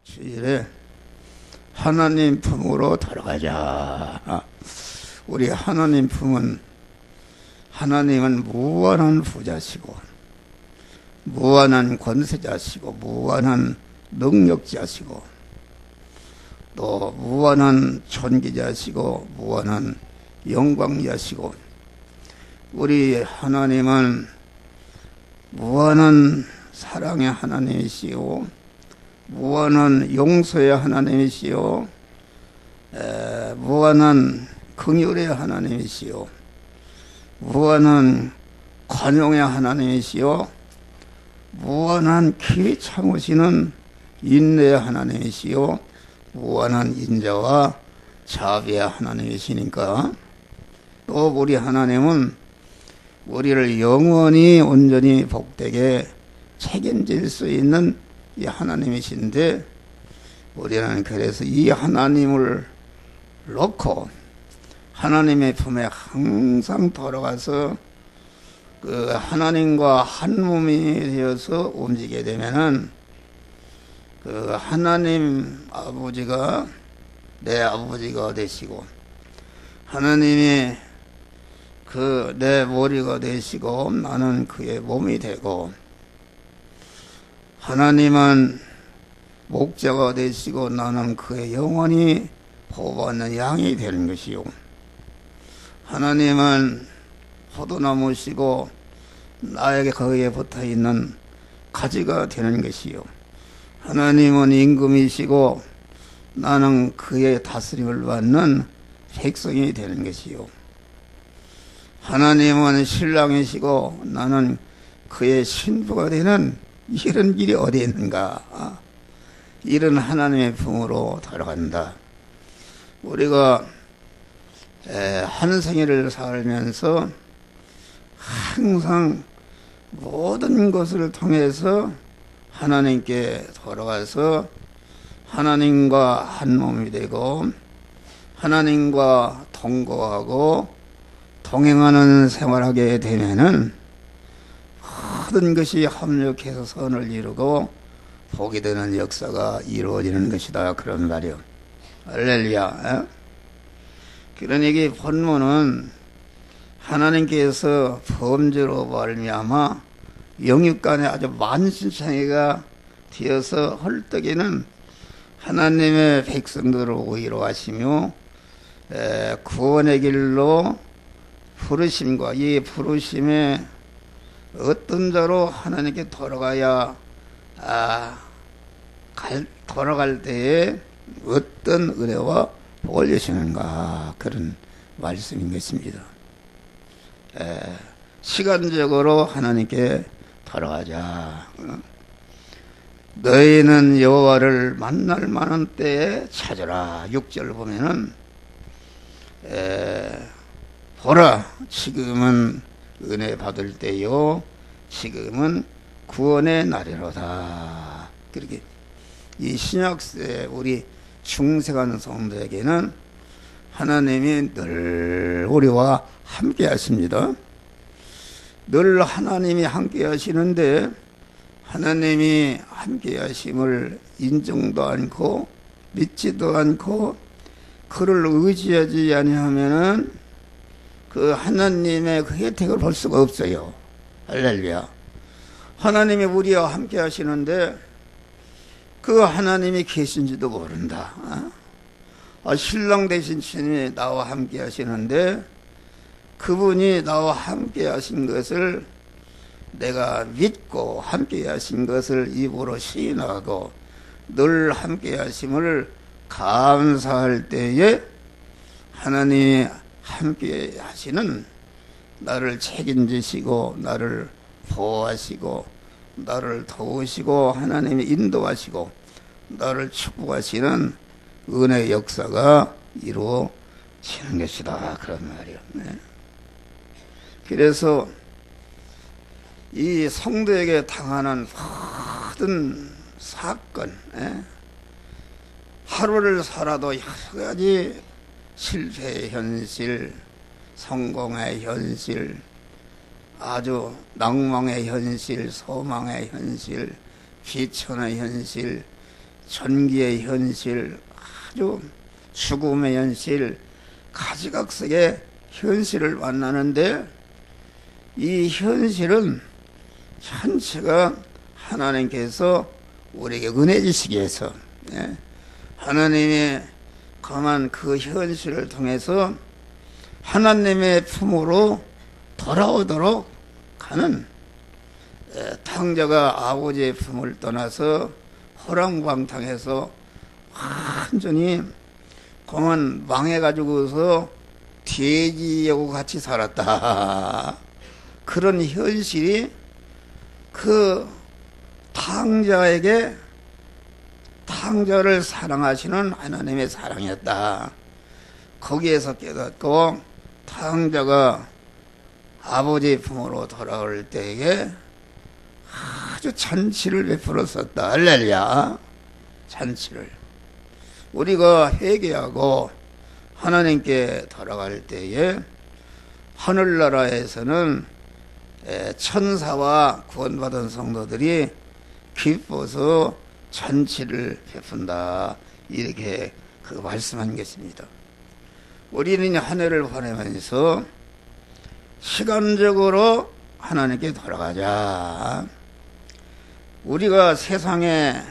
주일에 하나님 품으로 들어가자. 우리 하나님 품은, 하나님은 무한한 부자시고 무한한 권세자시고 무한한 능력자시고 또 무한한 존귀자시고 무한한 영광자시고, 우리 하나님은 무한한 사랑의 하나님이시요 무한한 용서의 하나님이시요 무한한 긍휼의 하나님이시요 무한한 관용의 하나님이시요 무한한 기 참으시는 인내의 하나님이시요 무한한 인자와 자비의 하나님이시니까, 또 우리 하나님은 우리를 영원히 온전히 복되게 책임질 수 있는 이 하나님이신데, 우리는 그래서 이 하나님을 놓고 하나님의 품에 항상 돌아가서 그 하나님과 한 몸이 되어서 움직이게 되면은 그 하나님 아버지가 내 아버지가 되시고, 하나님이 그 내 머리가 되시고 나는 그의 몸이 되고, 하나님은 목자가 되시고 나는 그의 영원히 보호받는 양이 되는 것이요, 하나님은 포도나무시고 나에게 거기에 붙어있는 가지가 되는 것이요, 하나님은 임금이시고 나는 그의 다스림을 받는 백성이 되는 것이요, 하나님은 신랑이시고 나는 그의 신부가 되는, 이런 길이 어디 있는가? 이런 하나님의 품으로 들어간다. 우리가 한 생애를 살면서 항상 모든 것을 통해서 하나님께 돌아가서 하나님과 한 몸이 되고 하나님과 동거하고 동행하는 생활하게 되면은 모든 것이 합력해서 선을 이루고 복이 되는 역사가 이루어지는 것이다, 그런 말이요. 할렐루야. 그러니 이 본문은 하나님께서 범죄로 말미암아 영육간에 아주 만신창이가 되어서 헐떡이는 하나님의 백성들을 오히려 하시며 구원의 길로 부르심과 이 부르심에 어떤 자로 하나님께 돌아가야 돌아갈 때에 어떤 은혜와 복을 주시는가, 그런 말씀인 것입니다. 시간적으로 하나님께 돌아가자. 너희는 여호와를 만날 만한 때에 찾으라. 6절 보면은 보라, 지금은 은혜 받을 때요 지금은 구원의 날이로다. 그렇게 이 신약시대 우리 중생한 성도에게는 하나님이 늘 우리와 함께 하십니다. 늘 하나님이 함께 하시는데, 하나님이 함께 하심을 인정도 않고 믿지도 않고 그를 의지하지 아니하면은 그 하나님의 그 혜택을 볼 수가 없어요. 할렐루야. 하나님이 우리와 함께 하시는데 그 하나님이 계신지도 모른다. 신랑 되신 주님이 나와 함께 하시는데 그분이 나와 함께 하신 것을 내가 믿고 함께 하신 것을 입으로 시인하고 늘 함께 하심을 감사할 때에 하나님이 함께 하시는, 나를 책임지시고 나를 보호하시고 나를 도우시고 하나님이 인도하시고 나를 축복하시는 은혜의 역사가 이루어지는 것이다, 그런 말이요. 그래서 이 성도에게 당하는 모든 사건, 하루를 살아도 여러 가지 실패의 현실, 성공의 현실, 아주 낭망의 현실, 소망의 현실, 비천의 현실, 전기의 현실, 아주 죽음의 현실, 가지각색의 현실을 만나는데 이 현실은 전체가 하나님께서 우리에게 은혜 주시기 위해서 하나님이 그만 그 현실을 통해서 하나님의 품으로 돌아오도록 하는 탕자가 아버지의 품을 떠나서 허랑방탕해서 완전히 그만 망해가지고서 돼지하고 같이 살았다. 그런 현실이 그 탕자에게 탕자를 사랑하시는 하나님의 사랑이었다. 거기에서 깨닫고 탕자가 아버지의 품으로 돌아올 때에 아주 잔치를 베풀었었다. 할렐루야. 잔치를. 우리가 회개하고 하나님께 돌아갈 때에 하늘나라에서는 천사와 구원받은 성도들이 기뻐서 잔치를 베푼다. 이렇게 그 말씀한 것입니다. 우리는 한 해를 보내면서 시간적으로 하나님께 돌아가자. 우리가 세상에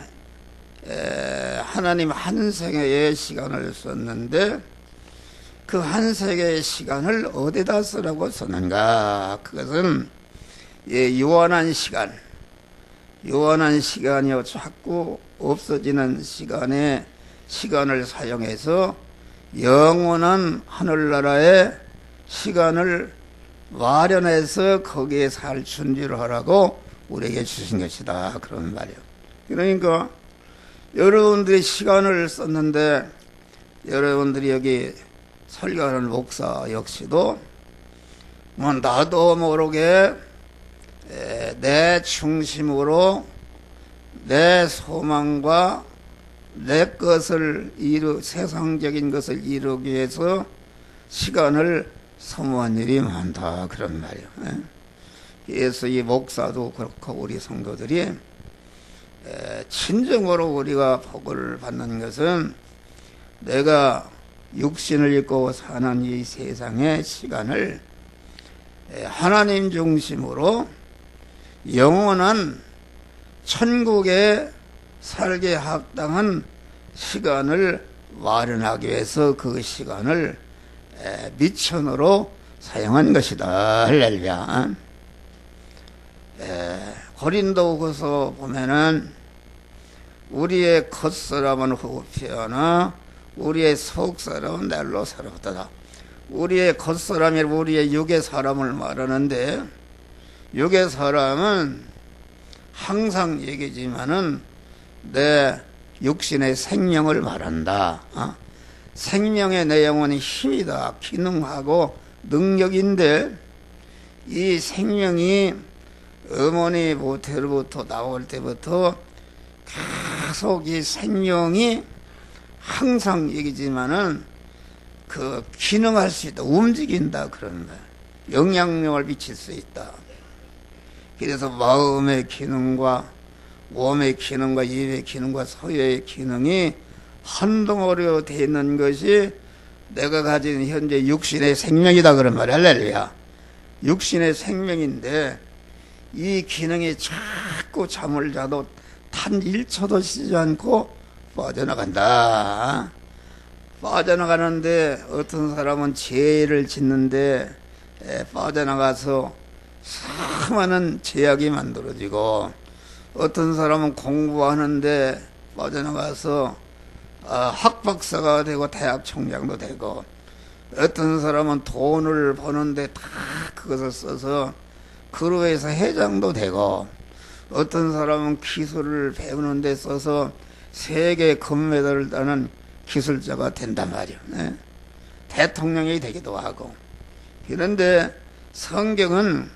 하나님 한 생애의 시간을 썼는데 그 한 생애의 시간을 어디다 쓰라고 썼는가? 그것은 요한한 시간, 요한한 시간이요 자꾸 없어지는 시간을 사용해서 영원한 하늘나라의 시간을 마련해서 거기에 살 준비를 하라고 우리에게 주신 것이다. 그런 말이에요. 그러니까 여러분들이 시간을 썼는데 여러분들이 여기 설교하는 목사 역시도 뭐 나도 모르게 내 중심으로 내 소망과 내 것을 세상적인 것을 이루기 위해서 시간을 소모한 일이 많다. 그런 말이에요. 그래서 이 목사도 그렇고 우리 성도들이 진정으로 우리가 복을 받는 것은 내가 육신을 입고 사는 이 세상의 시간을 하나님 중심으로 영원한 천국에 살게 합당한 시간을 마련하기 위해서 그 시간을 미천으로 사용한 것이다. 할렐루야. 고린도후서 보면은 우리의 겉사람은 후피하나 우리의 속사람은 날로 새롭다. 우리의 겉사람이 우리의 육의 사람을 말하는데 육의 사람은 항상 얘기지만은 내 육신의 생명을 말한다. 생명의 내용은 힘이다. 기능하고 능력인데 이 생명이 어머니 모태로부터 나올 때부터 계속 이 생명이 항상 얘기지만은 그 기능할 수 있다. 움직인다. 그런 거야. 영향력을 미칠 수 있다. 그래서 마음의 기능과 몸의 기능과 입의 기능과 서열의 기능이 한 덩어리로 되어 있는 것이 내가 가진 현재 육신의 생명이다. 그런 말이야. 할렐루야. 육신의 생명인데 이 기능이 자꾸 잠을 자도 단 1초도 쉬지 않고 빠져나간다. 빠져나가는데 어떤 사람은 죄를 짓는데 빠져나가서 수많은 제약이 만들어지고 어떤 사람은 공부하는데 빠져나가서 학박사가 되고 대학 총장도 되고 어떤 사람은 돈을 버는데 다 그것을 써서 그로 해서 회장도 되고 어떤 사람은 기술을 배우는 데 써서 세계 금메달을 따는 기술자가 된단 말이에요. 대통령이 되기도 하고. 그런데 성경은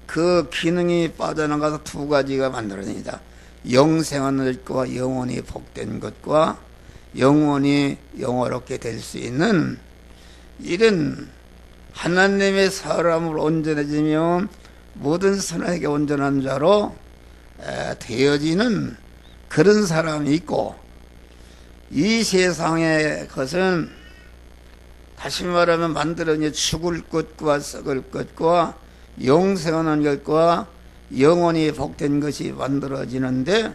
그 기능이 빠져나가서 두 가지가 만들어집니다. 영생한 것과 영원히 복된 것과 영원히 영화롭게 될 수 있는 이런 하나님의 사람을 온전해지며 모든 선에게 온전한 자로 되어지는 그런 사람이 있고 이 세상의 것은 다시 말하면 만들어진 죽을 것과 썩을 것과 영생하는 것과 영원히 복된 것이 만들어지는데,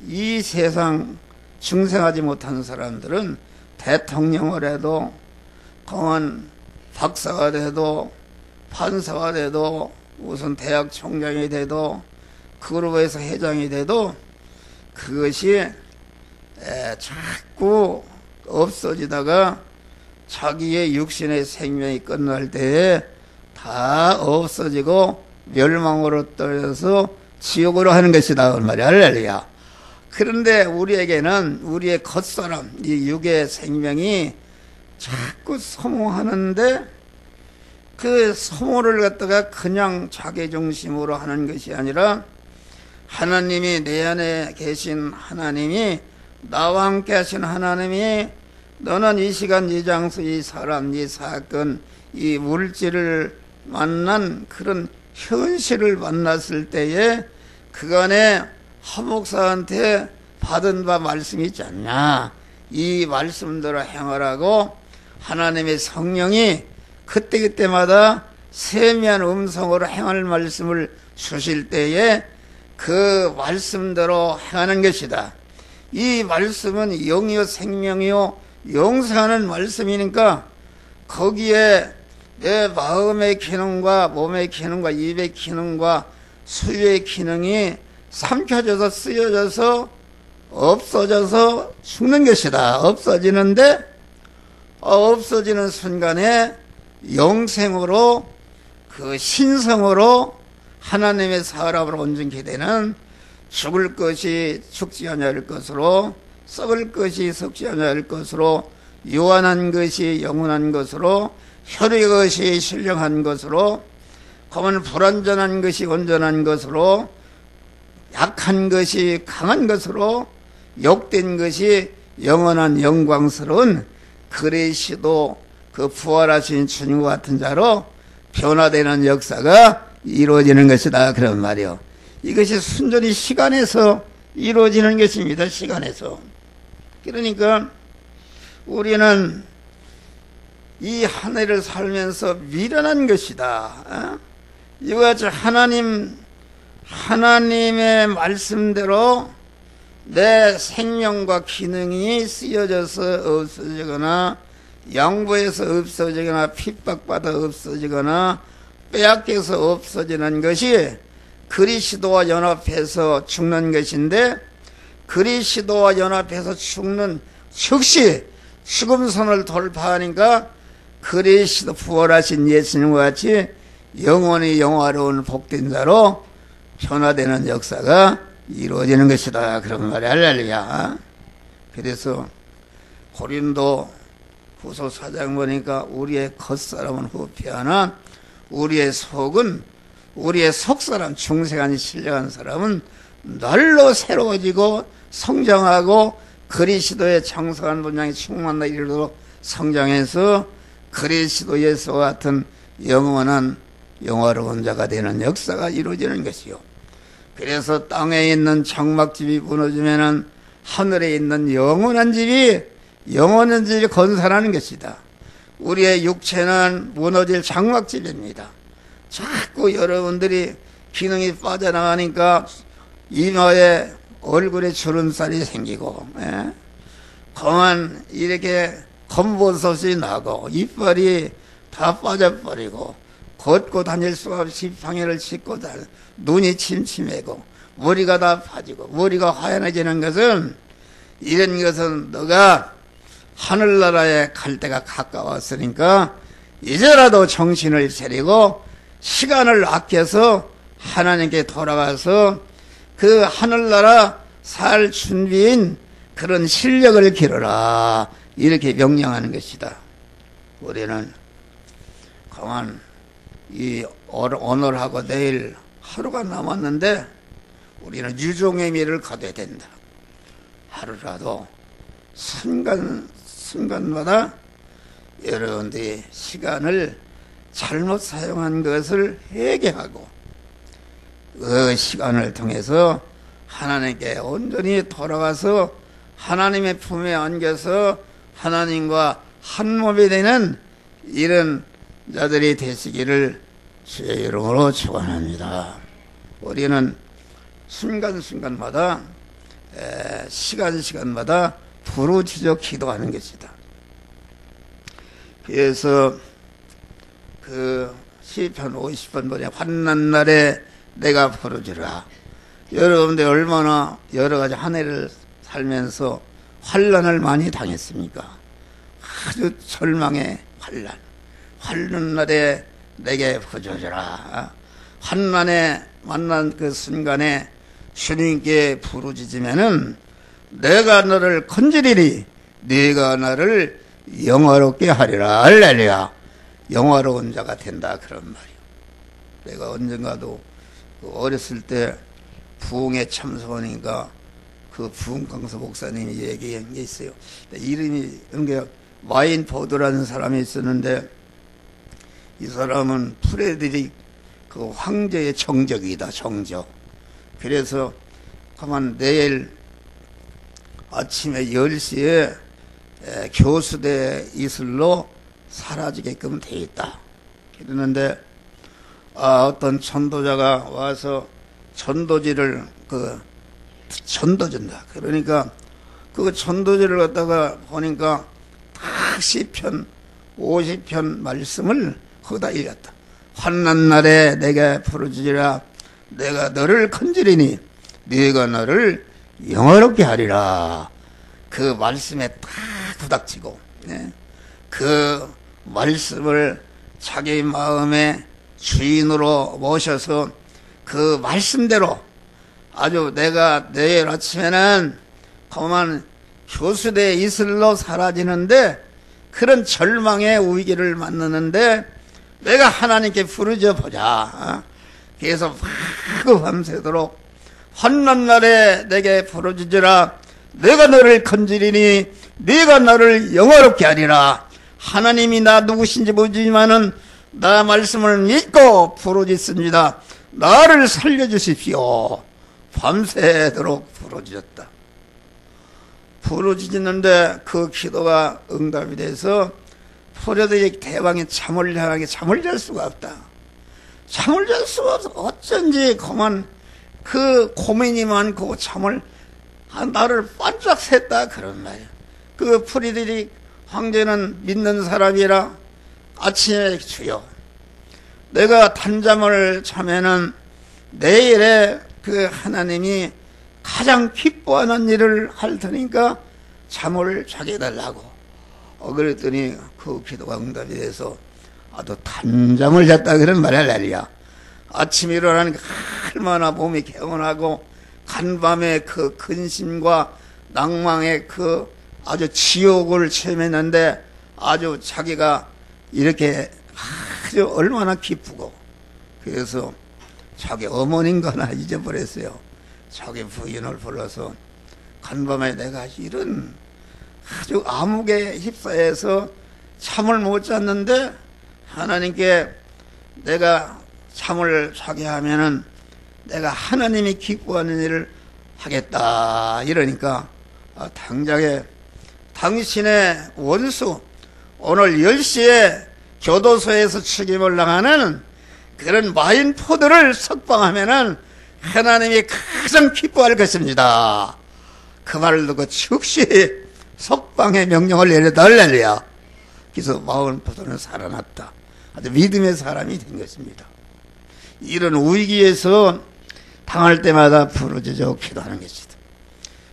이 세상 중생하지 못하는 사람들은 대통령을 해도 공안 박사가 돼도 판사가 돼도 무슨 대학 총장이 돼도 그룹에서 회장이 돼도 그것이 자꾸 없어지다가 자기의 육신의 생명이 끝날 때에 다 없어지고 멸망으로 떨어져서 지옥으로 하는 것이다 그 말이야. 할렐루야. 그런데 우리에게는 우리의 겉사람 이 육의 생명이 자꾸 소모하는데, 그 소모를 갖다가 그냥 자기중심으로 하는 것이 아니라 하나님이 내 안에 계신 하나님이, 나와 함께 하신 하나님이 너는 이 시간 이 장소 이 사람 이 사건 이 물질을 만난 그런 현실을 만났을 때에 그간에 하목사한테 받은 바 말씀이 있지 않냐, 이 말씀대로 행하라고 하나님의 성령이 그때그때마다 세미한 음성으로 행할 말씀을 주실 때에 그 말씀대로 행하는 것이다. 이 말씀은 영이요 생명이요 영생하는 말씀이니까 거기에 내 마음의 기능과 몸의 기능과 입의 기능과 수유의 기능이 삼켜져서 쓰여져서 없어져서 죽는 것이다. 없어지는데 없어지는 순간에 영생으로 그 신성으로 하나님의 사람으로 온전케 되는, 죽을 것이 죽지 아니할 것으로 썩을 것이 썩지 아니할 것으로 유한한 것이 영원한 것으로 혈의 것이 신령한 것으로 검은 불완전한 것이 온전한 것으로 약한 것이 강한 것으로 욕된 것이 영원한 영광스러운 그리스도 그 부활하신 주님과 같은 자로 변화되는 역사가 이루어지는 것이다 그런 말이요. 이것이 순전히 시간에서 이루어지는 것입니다. 시간에서. 그러니까 우리는 이 한 해를 살면서 미련한 것이다. 이와 같이 하나님의 말씀대로 내 생명과 기능이 쓰여져서 없어지거나 양보해서 없어지거나 핍박받아 없어지거나 빼앗겨서 없어지는 것이 그리스도와 연합해서 죽는 것인데, 그리스도와 연합해서 죽는 즉시 죽음선을 돌파하니까 그리스도 부활하신 예수님과 같이 영원히 영화로운 복된 자로 변화되는 역사가 이루어지는 것이다 그런 말이 할렐루야. 그래서 고린도 후서 4장 보니까 우리의 겉사람은 후패하나 우리의 속은, 우리의 속사람 중생한 신령한 사람은 날로 새로워지고 성장하고 그리스도의 장성한 분량이 충만하여 이르도록 성장해서 그리스도 예수와 같은 영원한 영화로운 자가 되는 역사가 이루어지는 것이요. 그래서 땅에 있는 장막집이 무너지면은 하늘에 있는 영원한 집이 건설하는 것이다. 우리의 육체는 무너질 장막집입니다. 자꾸 여러분들이 기능이 빠져나가니까 이마에 얼굴에 주름살이 생기고, 검은 이렇게 검버섯이 나고 이빨이 다 빠져버리고 걷고 다닐 수가 없이 방해를 싣고 눈이 침침해고 머리가 다 파지고 머리가 하얀해지는 것은, 이런 것은 너가 하늘나라에 갈 때가 가까웠으니까 이제라도 정신을 차리고 시간을 아껴서 하나님께 돌아가서 그 하늘나라 살 준비인 그런 실력을 기르라, 이렇게 명령하는 것이다. 우리는 그만 오늘하고 내일 하루가 남았는데 우리는 유종의 미를 거둬야 된다. 하루라도 순간마다 여러분들이 시간을 잘못 사용한 것을 회개하고 그 시간을 통해서 하나님께 온전히 돌아가서 하나님의 품에 안겨서 하나님과 한 몸이 되는 이런 자들이 되시기를 주의 이름으로 축원합니다. 우리는 순간순간마다 시간마다 부르짖어 기도하는 것이다. 그래서 그 시편 50편 보니 환난 날에 내가 부르짖으라. 여러분들 얼마나 여러 가지 한 해를 살면서 환난을 많이 당했습니까? 아주 절망의 환난 날에 내게 부르짖으라. 환난에 만난 그 순간에 주님께 부르짖으면은 내가 너를 건지리니 네가 나를 영화롭게 하리라. 할렐루야. 영화로운 자가 된다 그런 말이요. 내가 언젠가도 어렸을 때 부흥에 참석하니까 그 부흥 강사 목사님이 얘기한 게 있어요. 이름이 와인포드라는 사람이 있었는데 이 사람은 프레드릭 그 황제의 정적이다. 정적. 그래서 가만 내일 아침에 10시에 교수대 이슬로 사라지게끔 돼 있다. 그러는데 어떤 전도자가 와서 전도지를 전도준다. 그러니까 그 전도지를 갖다가 보니까 딱 시편 50편 말씀을 거기다 읽었다. 환난 날에 내게 부르짖으라. 내가 너를 건지리니 네가 나를 영화롭게 하리라. 그 말씀에 딱 부닥치고 그 말씀을 자기 마음의 주인으로 모셔서 그 말씀대로 아주 내가 내일 아침에는 그만 교수대 이슬로 사라지는데 그런 절망의 위기를 만나는데 내가 하나님께 부르짖어 보자. 그래서 그 밤새도록 환난 날에 내게 부르짖으라. 내가 너를 건지리니 네가 나를 영화롭게 하리라. 하나님이 나 누구신지 모르지만은 나 말씀을 믿고 부르짖습니다. 나를 살려주십시오. 밤새도록 부르짖었다. 부르짖는데 그 기도가 응답이 돼서 포로들이 대왕의 잠을 잘 수가 없다. 잠을 잘 수가 없어. 어쩐지 그만 그 고민이 많고 잠을 나를 반짝 샜다 그런 말이야. 그 프리드릭 황제는 믿는 사람이라 아침에 주여 내가 단잠을 자면은 내일에 그 하나님이 가장 기뻐하는 일을 할 테니까 잠을 자게 해달라고 그랬더니 그 기도가 응답이 돼서 아주 단잠을 잤다 그런 말이야. 날이야. 아침에 일어나니까 얼마나 몸이 개운하고 간밤에 그 근심과 낭망의 그 아주 지옥을 체험했는데 아주 자기가 이렇게 아주 얼마나 기쁘고 그래서 자기 어머니인가 나 잊어버렸어요. 자기 부인을 불러서 간밤에 내가 이런 아주 암흑에 휩싸여서 잠을 못 잤는데 하나님께 내가 잠을 자게 하면은 내가 하나님이 기뻐하는 일을 하겠다 이러니까 당장에 당신의 원수 오늘 10시에 교도소에서 책임을 나가는 그런 와인포드를 석방하면은 하나님이 가장 기뻐할 것입니다. 그 말을 듣고 즉시 석방의 명령을 내렸다. 할렐루야. 그래서 와인포드는 살아났다. 아주 믿음의 사람이 된 것입니다. 이런 위기에서 당할 때마다 부르짖어 기도하는 것이다.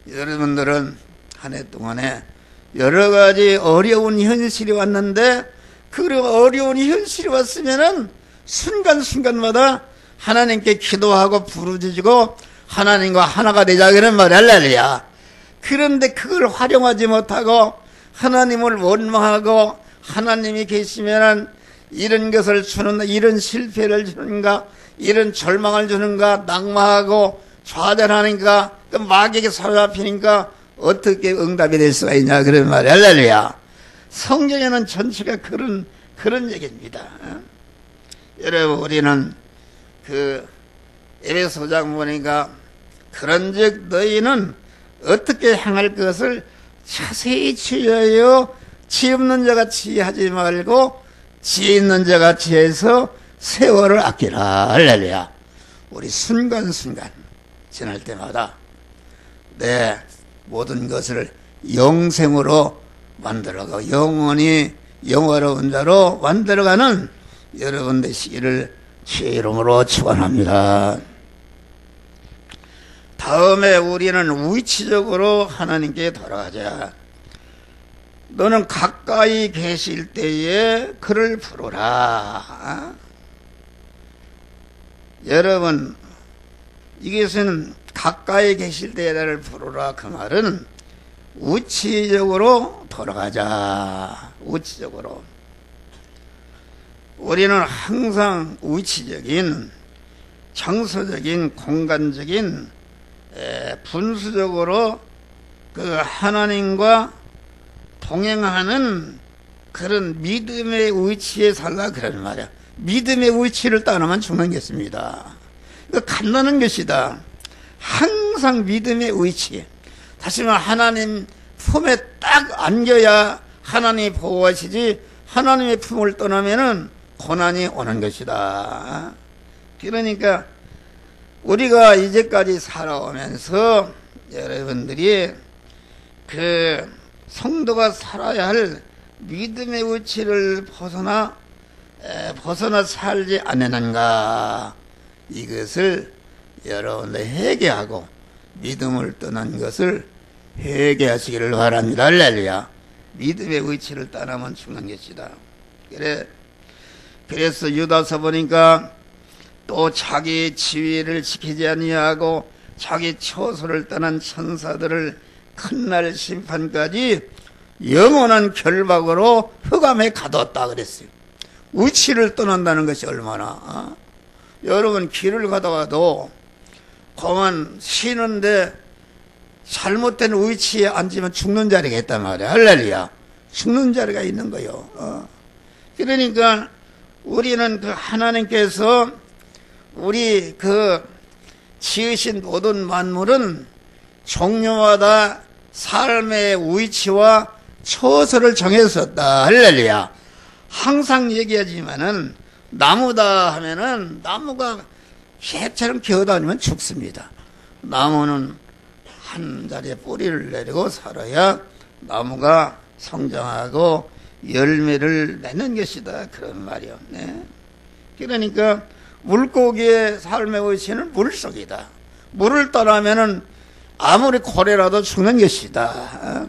여러분들은 한 해 동안에 여러 가지 어려운 현실이 왔는데 그 어려운 현실이 왔으면은 순간순간마다 하나님께 기도하고 부르짖고 하나님과 하나가 되자 그런 말이 할렐루야. 그런데 그걸 활용하지 못하고 하나님을 원망하고 하나님이 계시면은 이런 것을 주는가, 이런 실패를 주는가, 이런 절망을 주는가, 낙마하고 좌절하니까 그 마귀에게 사로잡히니까 어떻게 응답이 될 수가 있냐 그런 말이야. 할렐루야. 성경에는 전체가 그런 얘기입니다. 여러분 우리는 그 에베소장 보니까 그런즉 너희는 어떻게 행할 것을 자세히 지어요. 지혜 없는 자가 지혜하지 말고 지혜 있는 자가 지혜해서 세월을 아끼라. 할렐루야. 우리 순간순간 지날 때마다 내 모든 것을 영생으로 만들어가고 영원히 영화로운 자로 만들어가는 여러분 되시기를 주의 이름으로 축원합니다. 다음에 우리는 위치적으로 하나님께 돌아가자. 너는 가까이 계실 때에 그를 부르라. 여러분, 이것은 가까이 계실 때에 나를 부르라. 그 말은 우치적으로 돌아가자. 우치적으로. 우리는 항상 우치적인, 정서적인, 공간적인, 분수적으로 그 하나님과 동행하는 그런 믿음의 위치에 살라 그러는 말이야. 믿음의 위치를 떠나면 죽는 것입니다. 이거 간다는 것이다. 항상 믿음의 위치. 다시 말해 하나님 품에 딱 안겨야 하나님이 보호하시지 하나님의 품을 떠나면은 고난이 오는 것이다. 그러니까 우리가 이제까지 살아오면서 여러분들이 그 성도가 살아야 할 믿음의 위치를 벗어나 살지 않느는가, 이것을 여러분들 회개하고 믿음을 떠난 것을 회개하시기를 바랍니다. 할렐루야. 믿음의 위치를 떠나면 죽는 것이다. 그래서 유다서 보니까 또 자기 지위를 지키지 아니하고 자기 처소를 떠난 천사들을 큰날 심판까지 영원한 결박으로 흑암에 가뒀다 그랬어요. 위치를 떠난다는 것이 얼마나 여러분 길을 가다가도 그만 쉬는데 잘못된 위치에 앉으면 죽는 자리가 있단 말이야. 할렐루야. 죽는 자리가 있는 거요. 그러니까 우리는 그 하나님께서 우리 그 지으신 모든 만물은 종류마다 삶의 위치와 처소를 정해졌다. 할렐루야. 항상 얘기하지만은 나무다 하면은 나무가 개처럼 기어다니면 죽습니다. 나무는 한 자리에 뿌리를 내리고 살아야 나무가 성장하고 열매를 맺는 것이다. 그런 말이요. 네. 그러니까 물고기의 삶의 위치는 물속이다. 물을 떠나면은 아무리 고래라도 죽는 것이다.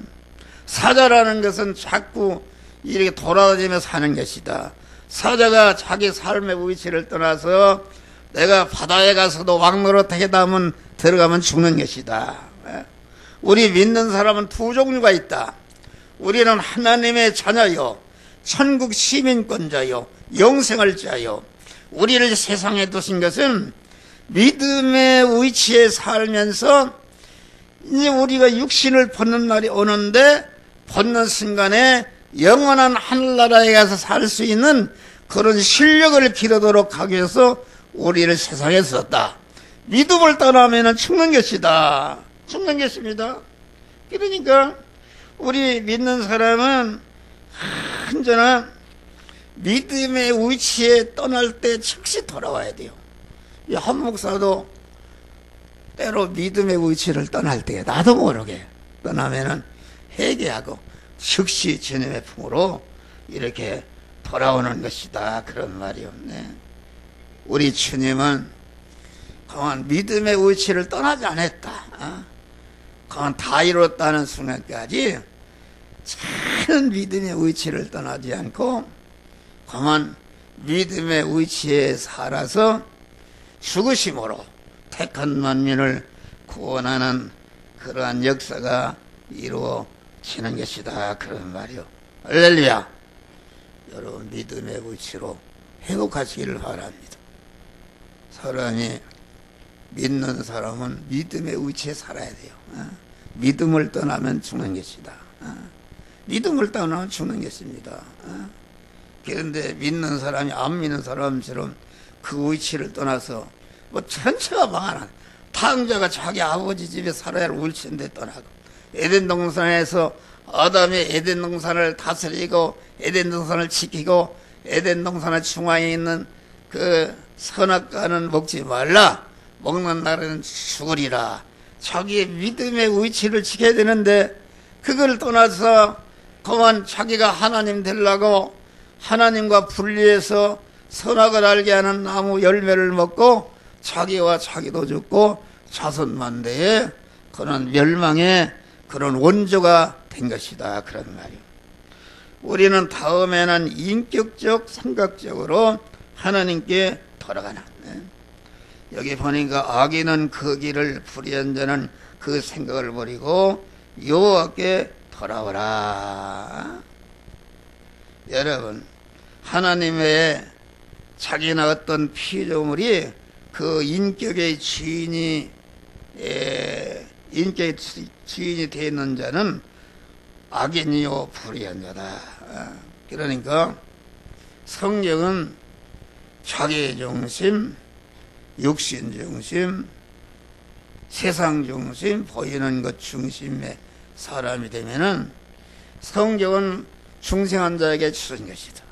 사자라는 것은 자꾸 이렇게 돌아다니며 사는 것이다. 사자가 자기 삶의 위치를 떠나서 내가 바다에 가서도 왕노릇하게 들어가면 죽는 것이다. 우리 믿는 사람은 두 종류가 있다. 우리는 하나님의 자녀요, 천국 시민권자요, 영생을 자요. 우리를 세상에 두신 것은 믿음의 위치에 살면서 이제 우리가 육신을 벗는 날이 오는데 벗는 순간에 영원한 하늘나라에 가서 살 수 있는 그런 실력을 기르도록 하기 위해서 우리를 세상에 썼다. 믿음을 떠나면 죽는 것이다. 죽는 것입니다. 그러니까 우리 믿는 사람은 언제나 믿음의 위치에 떠날 때 즉시 돌아와야 돼요. 한 목사도 때로 믿음의 위치를 떠날 때 나도 모르게 떠나면은 회개하고 즉시 주님의 품으로 이렇게 돌아오는 것이다. 그런 말이요. 네. 우리 주님은 그만 믿음의 위치를 떠나지 않았다. 그만 다 이뤘다는 순간까지 작은 믿음의 위치를 떠나지 않고 그만 믿음의 위치에 살아서 죽으심으로 택한 만민을 구원하는 그러한 역사가 이루어지는 것이다. 그런 말이요. 할렐루야. 여러분 믿음의 위치로 회복하시기를 바랍니다. 사람이 믿는 사람은 믿음의 위치에 살아야 돼요. 믿음을 떠나면 죽는 것이다. 믿음을 떠나면 죽는 것입니다. 그런데 믿는 사람이 안 믿는 사람처럼 그 위치를 떠나서 뭐 전체가 망하는, 탕자가 자기 아버지 집에 살아야 할 울친데 떠나고 에덴 동산에서 아담이 에덴 동산을 다스리고 에덴 동산을 지키고 에덴 동산의 중앙에 있는 그 선악과는 먹지 말라. 먹는 날에는 죽으리라. 자기의 믿음의 위치를 지켜야 되는데 그걸 떠나서 그만 자기가 하나님 되려고 하나님과 분리해서 선악을 알게 하는 나무 열매를 먹고 자기와 자기도 죽고 자손만대에 그런 멸망의 그런 원조가 된 것이다. 그런 말이에요. 우리는 다음에는 인격적 생각적으로 하나님께 돌아가는, 여기 보니까 악인은 그 길을 불의한 자는 그 생각을 버리고 여호와께 돌아오라. 여러분, 하나님 외에 자기나 어떤 피조물이 그 인격의 주인이 인격의 주인이 되어 있는 자는 악인이요 불의한 자다. 그러니까 성경은 자기 중심, 육신 중심, 세상 중심, 보이는 것 중심의 사람이 되면은 성경은 중생한 자에게 주신 것이다.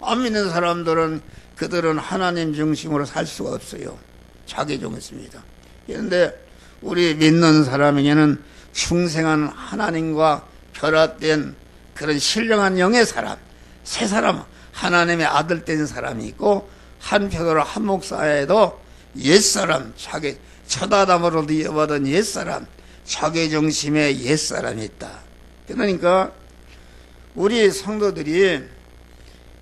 안 믿는 사람들은 그들은 하나님 중심으로 살 수가 없어요. 자기 중심이다. 그런데 우리 믿는 사람에게는 중생한 하나님과 결합된 그런 신령한 영의 사람, 새 사람, 하나님의 아들 된 사람이 있고 한편으로 한목사에도 옛사람, 자기 첫 아담으로 이어받은 옛사람, 자기 중심의 옛사람이 있다. 그러니까 우리 성도들이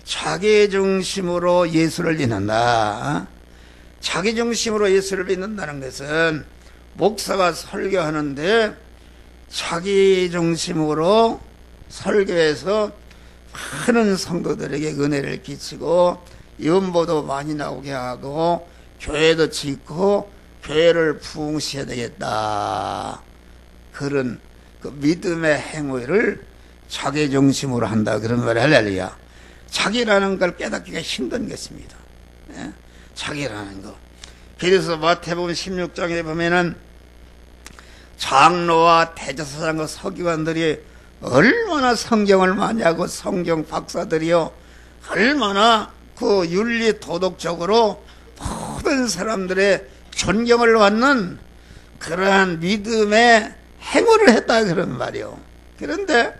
자기 중심으로 예수를 믿는다. 자기 중심으로 예수를 믿는다는 것은 목사가 설교하는데 자기 중심으로 설교해서 많은 성도들에게 은혜를 끼치고 연보도 많이 나오게 하고 교회도 짓고 교회를 부흥시켜야 되겠다. 그런 그 믿음의 행위를 자기 중심으로 한다. 그런 말 할렐루야. 자기라는 걸 깨닫기가 힘든 것입니다. 자기라는 거. 그래서 마태복음 16장에 보면은 장로와 대제사장과 서기관들이 얼마나 성경을 많이 하고 성경 박사들이요 얼마나 그 윤리 도덕적으로 모든 사람들의 존경을 받는 그러한 믿음의 행위를 했다 그런 말이요. 그런데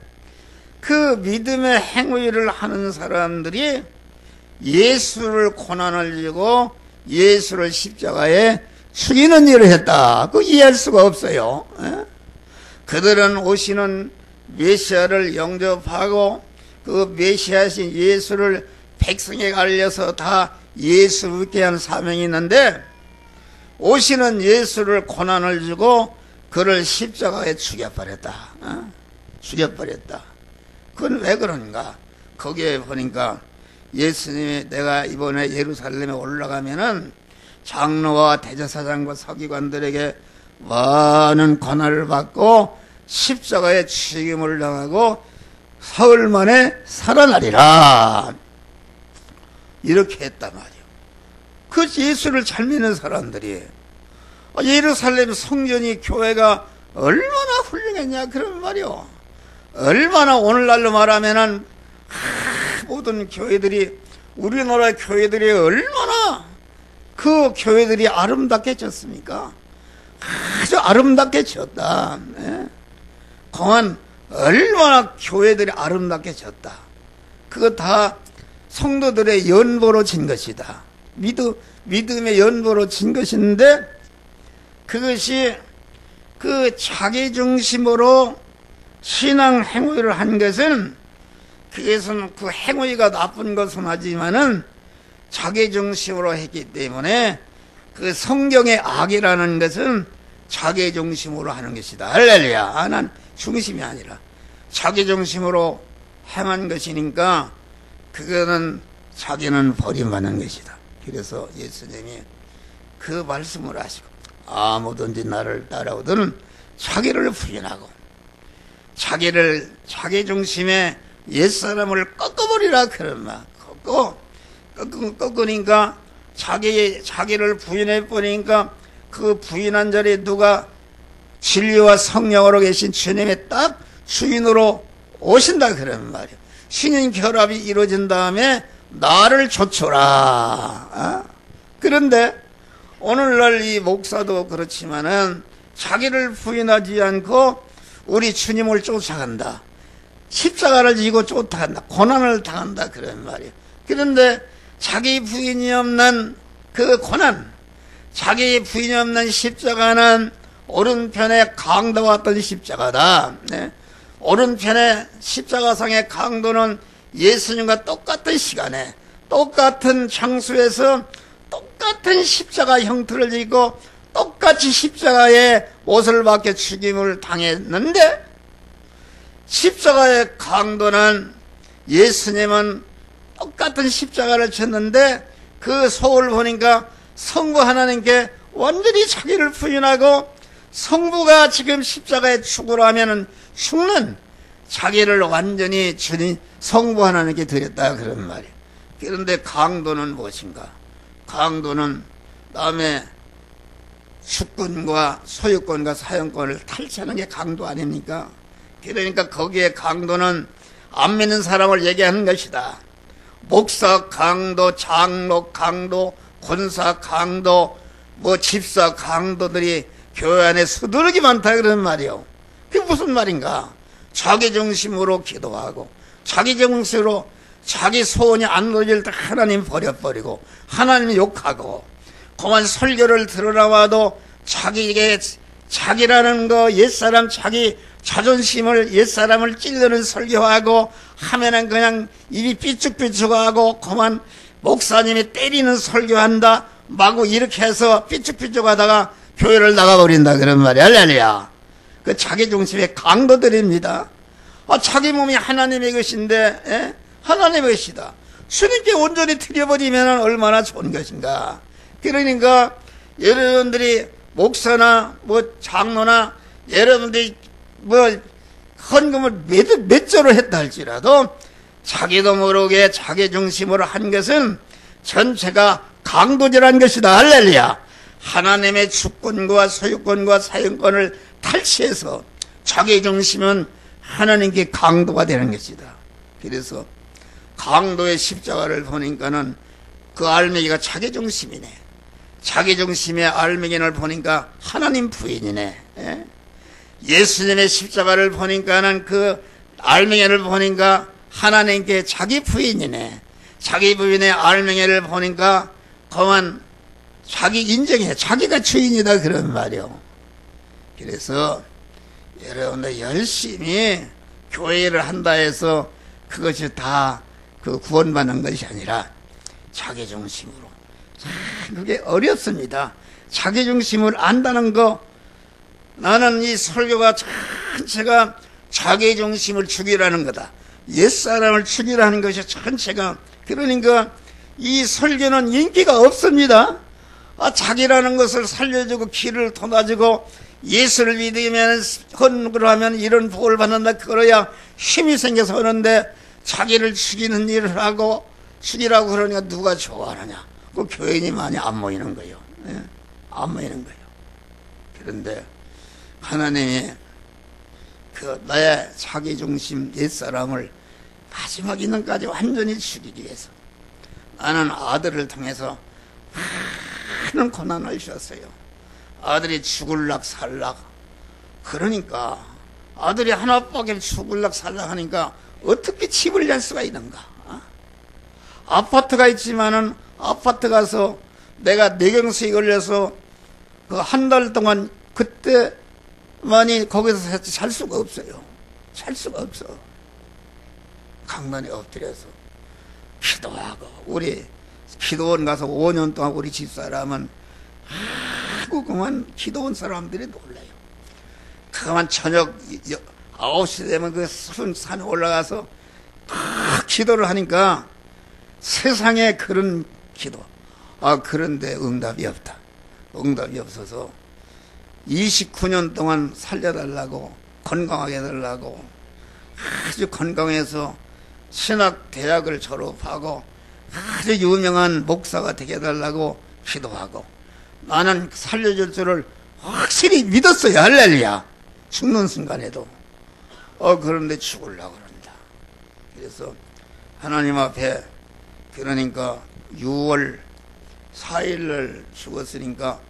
그 믿음의 행위를 하는 사람들이 예수를 고난을 주고 예수를 십자가에 죽이는 일을 했다. 그 이해할 수가 없어요. 그들은 오시는 메시아를 영접하고 그 메시아신 예수를 백성에게 알려서 다 예수 믿게 한 사명이 있는데 오시는 예수를 고난을 주고 그를 십자가에 죽여버렸다. 죽여버렸다. 그건 왜 그런가? 거기에 보니까 예수님이 내가 이번에 예루살렘에 올라가면은 장로와 대제사장과 서기관들에게 많은 고난을 받고 십자가에 죽임을 당하고 사흘 만에 살아나리라. 이렇게 했단 말이에요. 그 예수를 잘 믿는 사람들이 예루살렘 성전이 교회가 얼마나 훌륭했냐 그런 말이요. 얼마나 오늘날로 말하면은 모든 교회들이 우리나라 교회들이 얼마나 그 교회들이 아름답게 졌습니까? 아주 아름답게 졌다. 공안 얼마나 교회들이 아름답게 졌다. 그거 다 성도들의 연보로 진 것이다. 믿음의 연보로 진 것인데 그것이 그 자기 중심으로 신앙 행위를 한 것은 그것은 그 행위가 나쁜 것은 하지만은 자기 중심으로 했기 때문에 그 성경의 악이라는 것은 자기 중심으로 하는 것이다. 할렐루야. 난 중심이 아니라 자기 중심으로 행한 것이니까 그거는 자기는 버림받는 것이다. 그래서 예수님이 그 말씀을 하시고 아무든지 나를 따라오든 자기를 부인하고 자기 중심의 옛사람을 꺾어버리라 그런 말. 꺾으니까 자기를 부인해 버리니까 그 부인한 자리에 누가 진리와 성령으로 계신 주님의 딱 주인으로 오신다 그런 말이에요. 신인 결합이 이루어진 다음에 나를 좇으라. 그런데 오늘날 이 목사도 그렇지만은 자기를 부인하지 않고 우리 주님을 쫓아간다. 십자가를 지고 쫓아간다. 고난을 당한다 그런 말이에요. 그런데 자기 부인이 없는 그 고난, 자기 부인이 없는 십자가는 오른편에 강도가 왔던 십자가다. 네. 오른편에 십자가상의 강도는 예수님과 똑같은 시간에 똑같은 장소에서 똑같은 십자가 형태를 지고 똑같이 십자가에 못을 박혀 죽임을 당했는데, 십자가의 강도는 예수님은 똑같은 십자가를 쳤는데 그 속을 보니까 성부 하나님께 완전히 자기를 부인하고, 성부가 지금 십자가에 죽으라면은 죽는 자기를 완전히 주님 성부 하나님께 드렸다 그런 말이에요. 그런데 강도는 무엇인가? 강도는 남의 주권과 소유권과 사용권을 탈취하는 게 강도 아닙니까? 그러니까 거기에 강도는 안 믿는 사람을 얘기하는 것이다. 목사 강도, 장로 강도, 권사 강도, 집사 강도들이 교회 안에 서두르기 많다 그런 말이요. 그게 무슨 말인가? 자기 중심으로 기도하고 자기 중심으로 자기 소원이 안 이루어질 때 하나님 버려버리고 하나님 욕하고, 그만 설교를 들으라와도 자기에게 자기라는 거, 옛사람 자기 자존심을, 옛사람을 찔르는 설교하고 하면은 그냥 입이 삐죽삐죽하고, 그만 목사님이 때리는 설교한다 마구 이렇게 해서 삐죽삐죽하다가 교회를 나가버린다 그런 말이야. 할렐루야. 그 자기중심의 강도들입니다. 자기 몸이 하나님의 것인데, 하나님의 것이다. 주님께 온전히 드려버리면 얼마나 좋은 것인가. 그러니까 여러분들이 목사나 장로나 여러분들이 헌금을 몇 조로 했다 할지라도 자기도 모르게 자기 중심으로 한 것은 전체가 강도질한 것이다. 할렐루야. 하나님의 주권과 소유권과 사용권을 탈취해서 자기 중심은 하나님께 강도가 되는 것이다. 그래서 강도의 십자가를 보니까는 그 알맹이가 자기 중심이네. 자기 중심의 알맹이를 보니까 하나님 부인이네. 예수님의 십자가를 보니까는 그 알맹이를 보니까 하나님께 자기 부인이네. 자기 부인의 알맹이를 보니까 그만 자기 인정해. 자기가 주인이다 그런 말이요. 그래서 여러분들 열심히 교회를 한다 해서 그것이 다 그 구원받는 것이 아니라 자기 중심으로. 그게 어렵습니다. 자기 중심을 안다는 거. 나는 이 설교가 전체가 자기 중심을 죽이라는 거다. 옛사람을 죽이라는 것이 전체가. 그러니까 이 설교는 인기가 없습니다. 자기라는 것을 살려주고 길을 도와주고 예수를 믿으면 헌금을 하면 이런 복을 받는다 그래야 힘이 생겨서 하는데, 자기를 죽이는 일을 하고 죽이라고 그러니까 누가 좋아하느냐. 그 교인이 많이 안 모이는 거예요. 안 모이는 거예요. 그런데 하나님이 그 나의 자기 중심 옛사람을 마지막 인원까지 완전히 죽이기 위해서 나는 아들을 통해서 많은 고난을 주었어요. 아들이 죽을락 살락. 그러니까 아들이 하나밖에 죽을락 살락 하니까 어떻게 집을 낼 수가 있는가? 아파트가 있지만은 아파트 가서 내가 뇌경색이 걸려서 그 한 달 동안 그때만이 거기서 살 수가 없어요. 살 수가 없어. 강단에 엎드려서 기도하고, 우리 기도원 가서 5년 동안 우리 집사람은 아이고 그만 기도원 사람들이 놀라요. 그만 저녁 9시 되면 그 산에 올라가서 기도를 하니까 세상에 그런 기도. 그런데 응답이 없다. 응답이 없어서 29년 동안 살려달라고, 건강하게 해달라고, 아주 건강해서 신학대학을 졸업하고 아주 유명한 목사가 되게 해달라고 기도하고, 나는 살려줄 줄을 확실히 믿었어요. 할렐루야. 죽는 순간에도. 그런데 죽으려고 그런다. 그래서 하나님 앞에, 그러니까 6월 4일날 죽었으니까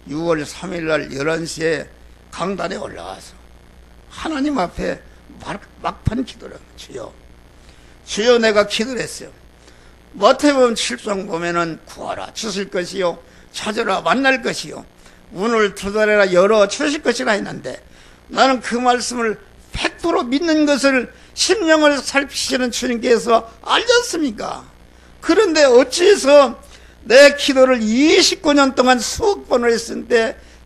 6월 3일날 11시에 강단에 올라와서 하나님 앞에 막판 기도를 주여, 주여, 내가 기도를 했어요. 마태복음 7장 보면은 구하라 주실 것이요, 찾으라 만날 것이요, 문을 두드려라 열어 주실 것이라 했는데, 나는 그 말씀을 100% 믿는 것을 심령을 살피시는 주님께서 알렸습니까? 그런데 어찌해서 내 기도를 29년 동안 수억 번을 했을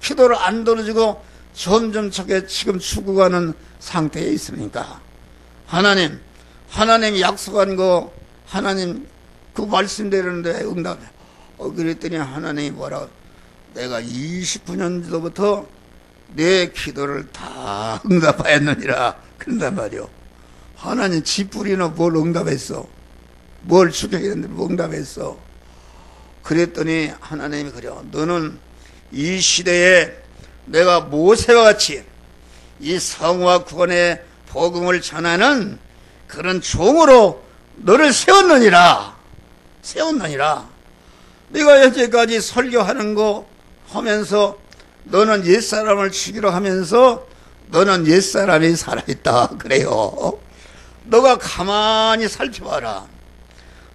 기도를 안 들어주고 점점 저게 지금 죽어가는 상태에 있습니까? 하나님 약속한 거, 하나님 그 말씀대로인데 응답해. 그랬더니 하나님이 뭐라, 내가 29년 전부터 내 기도를 다 응답하였느니라 그런단 말이요. 하나님 지 뿌리는 뭘 응답했어? 뭘 축복했는데 뭘 응답했어? 그랬더니 하나님이 그래요. 너는 이 시대에 내가 모세와 같이 이 성화 구원의 복음을 전하는 그런 종으로 너를 세웠느니라. 네가 현재까지 설교하는 거 하면서 너는 옛사람을 죽이려 하면서 너는 옛사람이 살아있다 그래요. 너가 가만히 살펴봐라.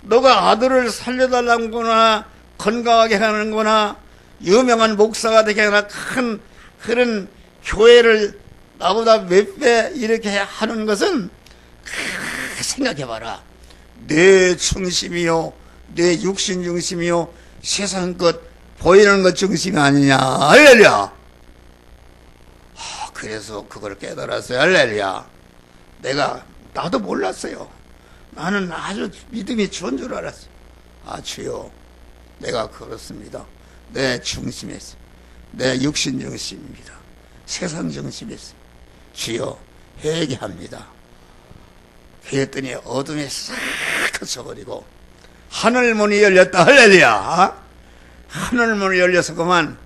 너가 아들을 살려달라는 거나 건강하게 하는 거나 유명한 목사가 되게 하나 큰 그런 교회를 나보다 몇 배 이렇게 하는 것은 생각해봐라. 내 중심이요, 내 육신 중심이요, 세상 것 보이는 것 중심이 아니냐. 할렐루야. 그래서 그걸 깨달았어요. 할렐루야. 나도 몰랐어요. 나는 아주 믿음이 좋은 줄 알았어요. 주여, 내가 그렇습니다. 내 중심에서, 내 육신 중심입니다. 세상 중심에서 주여 회개합니다. 그랬더니 어둠이 싹 걷어버리고 하늘문이 열렸다. 할렐루야. 하늘문이 열려서 그만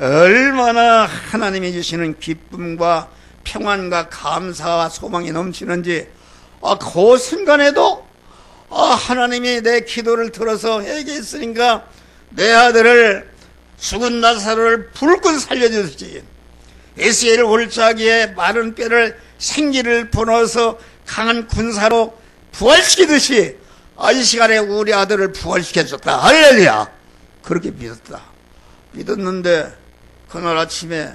얼마나 하나님이 주시는 기쁨과 평안과 감사와 소망이 넘치는지, 그 순간에도 하나님이 내 기도를 들어서 회개했으니까 내 아들을, 죽은 나사로를 불끈 살려주시지, 에스겔 골짜기에 마른 뼈를 생기를 불어서 강한 군사로 부활시키듯이 이 시간에 우리 아들을 부활시켜줬다. 할렐루야. 그렇게 믿었는데 그날 아침에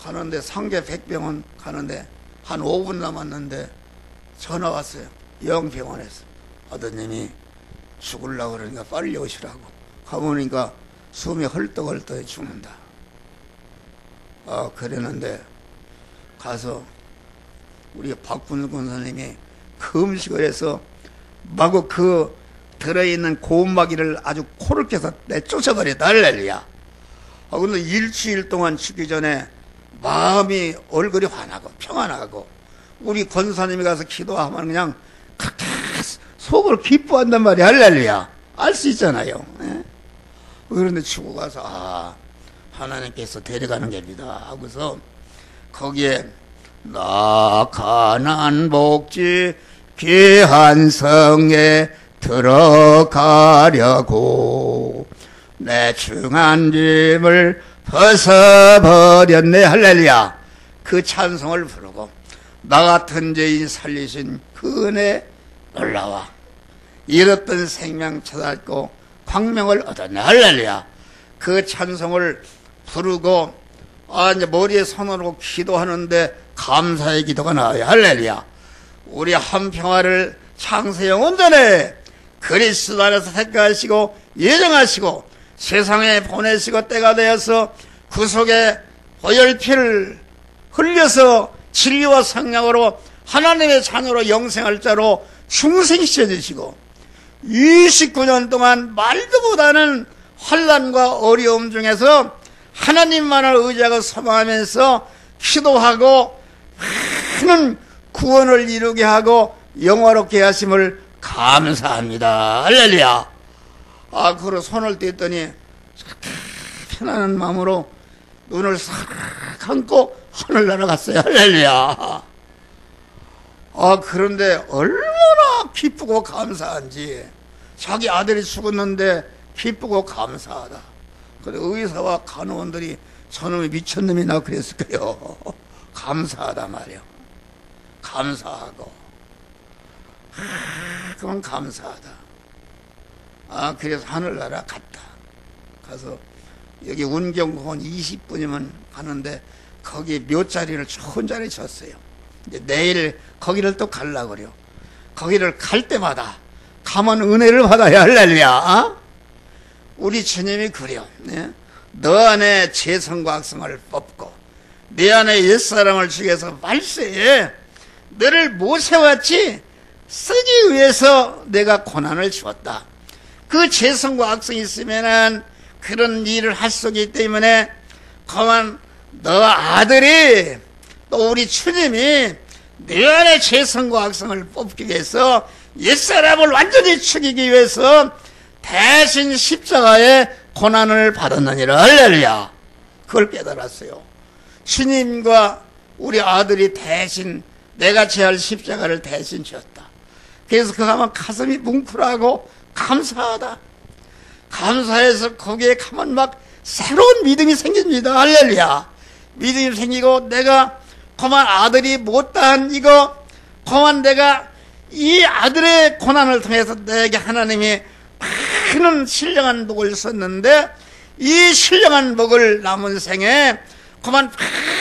가는데 상계 백병원 가는데 한 5분 남았는데 전화 왔어요. 영병원에서 아드님이 죽으려고 그러니까 빨리 오시라고. 가보니까 숨이 헐떡헐떡 죽는다. 그랬는데 가서 우리 박분근 선생님이 그 음식을 해서 마구 그 들어있는 고운마귀를 아주 코를 껴서 내쫓아버렸다. 할렐루야. 근데 일주일 동안 죽기 전에 마음이, 얼굴이 환하고 평안하고, 우리 권사님이 가서 기도하면 그냥 그렇게 속으로 기뻐한단 말이야. 할렐루야. 알 수 있잖아요. 예? 그런데 죽고 가서 하나님께서 데려가는 겁니다 하고서 거기에 나 가난 복지 귀한 성에 들어가려고 내 중한 짐을 벗어버렸네. 할렐루야. 그 찬송을 부르고 나 같은 죄인 살리신 그 은혜 놀라와 잃었던 생명 찾았고 광명을 얻었네. 할렐루야. 그 찬송을 부르고 이제 머리에 손으로 기도하는데 감사의 기도가 나와요. 할렐루야. 우리 한평화를 창세 영원전에 그리스도 안에서 택하시고 예정하시고 세상에 보내시고 때가 되어서 구속의 보혈피를 흘려서 진리와 성령으로 하나님의 자녀로 영생할 자로 중생시켜 주시고 29년 동안 말도 못하는 환난과 어려움 중에서 하나님만을 의지하고 소망하면서 기도하고 많은 구원을 이루게 하고 영화롭게 하심을 감사합니다. 할렐루야. 그리고 손을 뗐더니 편안한 마음으로 눈을 싹 감고 하늘 날아갔어요. 할렐루야. 그런데 얼마나 기쁘고 감사한지. 자기 아들이 죽었는데 기쁘고 감사하다. 근데 의사와 간호원들이 저놈이 미쳤놈이나 그랬을 거예요. 감사하다 말이요. 감사하고. 그건 감사하다. 그래서 하늘나라 갔다. 가서 여기 운경공원 20분이면 가는데 거기 묘자리를 좋은 자리 쳤어요. 이제 내일 거기를 또 가려고 그래요. 거기를 갈 때마다 가면 은혜를 받아야 할렐루야. 우리 주님이 그래요. 네? 너 안에 재성과 악성을 뽑고 내 안에 옛사람을 죽여서 말세에 너를 모셔왔지 쓰기 위해서 내가 고난을 주었다. 그 재성과 악성이 있으면은 그런 일을 할 수 있기 때문에 그만 너 아들이 또 우리 주님이 내 안에 재성과 악성을 뽑기 위해서 옛사람을 완전히 죽이기 위해서 대신 십자가의 고난을 받았느니라. 할렐루야. 그걸 깨달았어요. 주님과 우리 아들이 대신 내가 져야 십자가를 대신 졌다. 그래서 그거 하면 가슴이 뭉클하고 감사하다. 감사해서 거기에 가면 막 새로운 믿음이 생깁니다. 할렐루야. 믿음이 생기고 내가 그만 아들이 못다한 이거 그만 내가 이 아들의 고난을 통해서 내게 하나님이 많은 신령한 복을 썼는데 이 신령한 복을 남은 생에 그만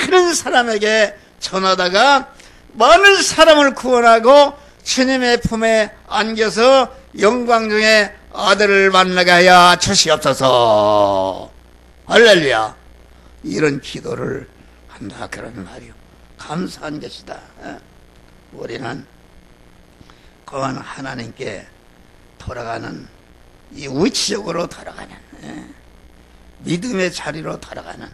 많은 사람에게 전하다가 많은 사람을 구원하고 주님의 품에 안겨서 영광 중에 아들을 만나게 하여 주시옵소서. 할렐루야. 이런 기도를 한다 그런 말이요. 감사한 것이다. 우리는 그만 하나님께 돌아가는 이 위치적으로 돌아가는 믿음의 자리로 돌아가는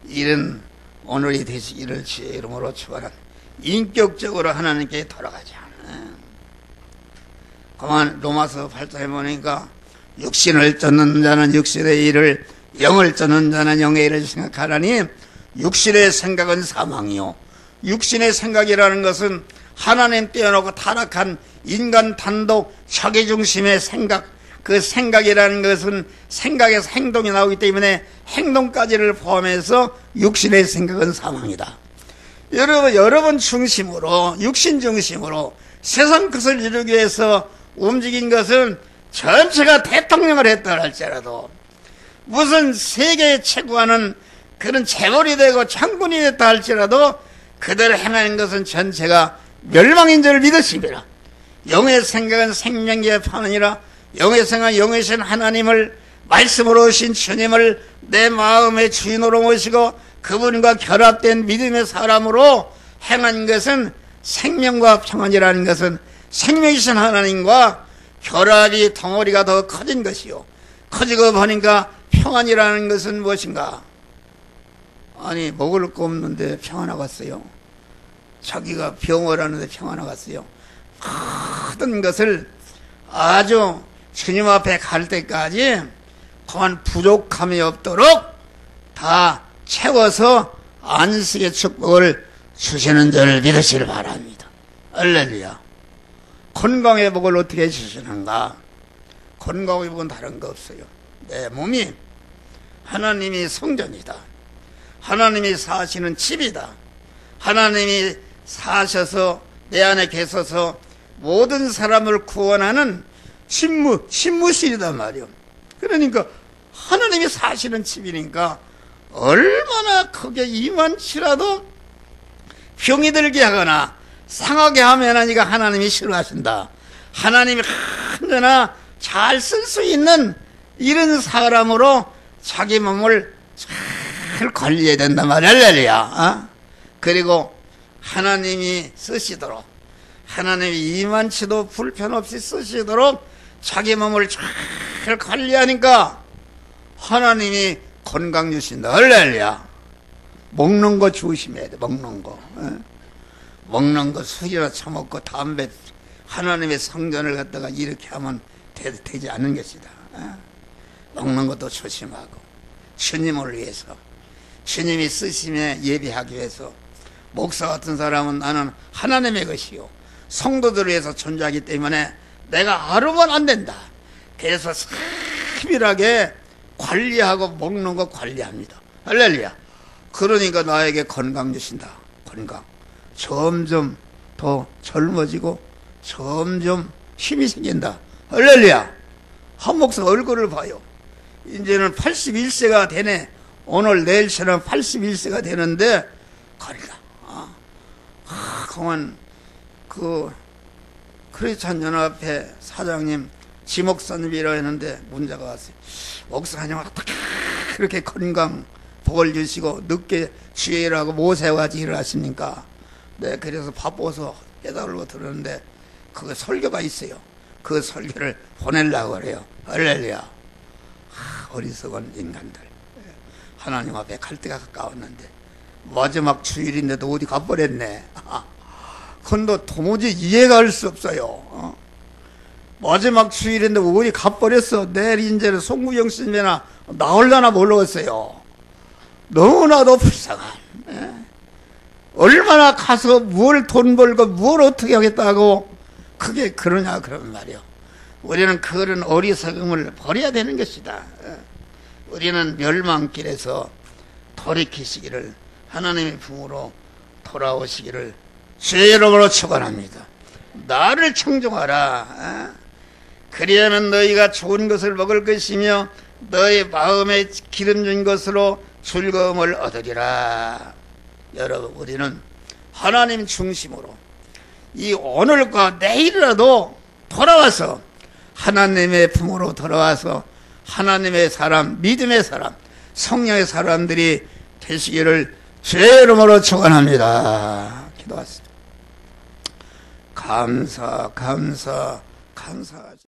이런 오늘이 되시기를 주의 이름으로 축원합니다. 인격적으로 하나님께 돌아가자. 그만 로마서 8장에 보니까 육신을 쫓는 자는 육신의 일을 영을 쫓는 자는 영의 일을 생각하라니 육신의 생각은 사망이요 육신의 생각이라는 것은 하나님 떼어놓고 타락한 인간 단독 자기중심의 생각, 그 생각이라는 것은 생각에서 행동이 나오기 때문에 행동까지를 포함해서 육신의 생각은 사망이다. 여러분 중심으로 육신 중심으로 세상 것을 이루기 위해서 움직인 것은 전체가 대통령을 했다 할지라도 무슨 세계에 최고하는 그런 재벌이 되고 장군이 됐다 할지라도 그대로 행하는 것은 전체가 멸망인 줄 믿으십니다. 영의 생각은 생명의 판이라 영의 생각은 영이신 하나님을 말씀으로 오신 주님을 내 마음의 주인으로 모시고 그분과 결합된 믿음의 사람으로 행한 것은 생명과 평안이라는 것은 생명이신 하나님과 결합이 덩어리가 더 커진 것이요 커지고 보니까 평안이라는 것은 무엇인가? 아니 먹을 거 없는데 평안하고 왔어요. 자기가 병을 하는데 평안하고 왔어요. 모든 것을 아주 주님 앞에 갈 때까지 그만 부족함이 없도록 다 채워서 안식의 축복을 주시는 줄 믿으시길 바랍니다. 할렐루야. 건강의 복을 어떻게 주시는가? 건강의 복은 다른 거 없어요. 내 몸이 하나님이 성전이다. 하나님이 사시는 집이다. 하나님이 사셔서 내 안에 계셔서 모든 사람을 구원하는 집무실이단 말이요. 그러니까 하나님이 사시는 집이니까 얼마나 크게 이만치라도 병이 들게 하거나 상하게 하면 하니까 하나님이 싫어하신다. 하나님이 언제나 잘 쓸 수 있는 이런 사람으로 자기 몸을 잘 관리해야 된단 말이야. 할렐루야. 그리고 하나님이 쓰시도록 하나님이 이만치도 불편 없이 쓰시도록 자기 몸을 잘 관리하니까 하나님이 건강 주신다. 할렐루야. 먹는 거 조심해야 돼. 먹는 거. 먹는 거 술이나 처먹고 담배 하나님의 성전을 갖다가 이렇게 하면 되지 않는 것이다. 먹는 것도 조심하고 주님을 위해서, 주님이 쓰심에 예배하기 위해서. 목사 같은 사람은 나는 하나님의 것이요 성도들을 위해서 존재하기 때문에 내가 알으면 안 된다. 그래서 세밀하게 관리하고 먹는 거 관리합니다. 할렐루야. 그러니까 나에게 건강 주신다. 건강. 점점 더 젊어지고 점점 힘이 생긴다. 할렐루야. 한 목사 얼굴을 봐요. 이제는 81세가 되네. 오늘 내일처럼 81세가 되는데 건강. 그만 크리스찬 연합회 사장님 지목사님이라고 했는데 문자가 왔어요. 목사님 어떻게 그렇게 건강 복을 주시고 늦게 주일하고 모세와지 일을 하십니까? 네, 그래서 바빠서 깨달으려고 들었는데 그 설교가 있어요. 그 설교를 보내려고 그래요. 할렐루야. 어리석은 인간들. 하나님 앞에 갈 때가 가까웠는데 마지막 주일인데도 어디 가버렸네. 그건 도무지 이해가 할 수 없어요. 마지막 주일인데 어디 가버렸어. 내일 이제는 송구영 스님이나 나올라나 모르겠어요. 너무나도 불쌍한. 얼마나 가서 뭘 돈 벌고 뭘 어떻게 하겠다고 그게 그러냐 그런 말이요. 우리는 그런 어리석음을 버려야 되는 것이다. 우리는 멸망길에서 돌이키시기를, 하나님의 품으로 돌아오시기를 주의 이름으로 축원합니다. 나를 청종하라. 그리하면 너희가 좋은 것을 먹을 것이며 너희 마음에 기름 준 것으로 즐거움을 얻으리라. 여러분, 우리는 하나님 중심으로 이 오늘과 내일이라도 돌아와서 하나님의 품으로 돌아와서 하나님의 사람, 믿음의 사람, 성령의 사람들이 되시기를 주의 이름으로 축원합니다. 기도하시죠. 감사하지.